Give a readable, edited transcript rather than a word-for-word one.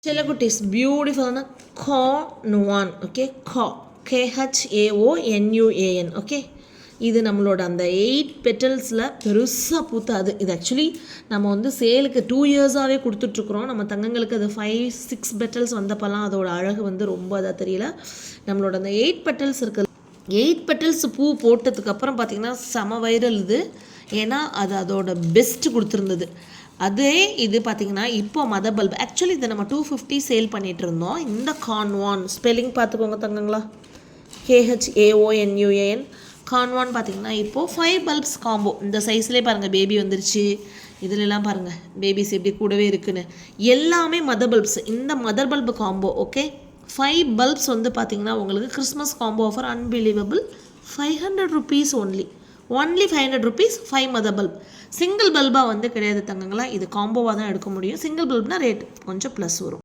Chelakutis, beautiful corn, okay, KHAONUAN, okay. இது நம்மளோட அந்த 8 பெட்டல்ஸில் பெருசாக பூத்தாது. இது ஆக்சுவலி நம்ம வந்து சேலுக்கு 2 இயர்ஸாகவே கொடுத்துட்ருக்குறோம். நம்ம தங்கங்களுக்கு அது 5-6 பெட்டல்ஸ் வந்தப்பெல்லாம் அதோட அழகு வந்து ரொம்ப அதாக தெரியல. நம்மளோட அந்த 8 பெட்டல்ஸ் இருக்குது. 8 பெட்டல்ஸ் பூ போட்டதுக்கப்புறம் பார்த்திங்கன்னா செம வைரல் இது. ஏன்னா அது அதோட பெஸ்ட்டு கொடுத்துருந்தது. அதே இது பார்த்திங்கன்னா இப்போ மதர் பல்ப் ஆக்சுவலி இதை நம்ம 250 சேல் பண்ணிகிட்டு இருந்தோம். இந்த கான்வான் ஸ்பெல்லிங் பார்த்துக்கோங்க தங்கங்களா, KHAONUAN கான்வான் பார்த்திங்கன்னா இப்போது 5 பல்ப்ஸ் காம்போ. இந்த சைஸ்லேயே பாருங்கள் பேபி வந்துருச்சு. இதிலெல்லாம் பாருங்கள் பேபிஸ் எப்படி கூடவே இருக்குன்னு. எல்லாமே மதர் பல்ப்ஸ். இந்த mother bulb combo okay 5 bulbs வந்து பார்த்திங்கன்னா உங்களுக்கு Christmas combo offer unbelievable 500 rupees only 500 rupees 5 mother bulb. Single பல்பாக வந்து கிடையாது தங்கங்களா, இது காம்போவாக தான் எடுக்க முடியும். சிங்கிள் பல்ப்னால் ரேட் கொஞ்சம் ப்ளஸ் வரும்.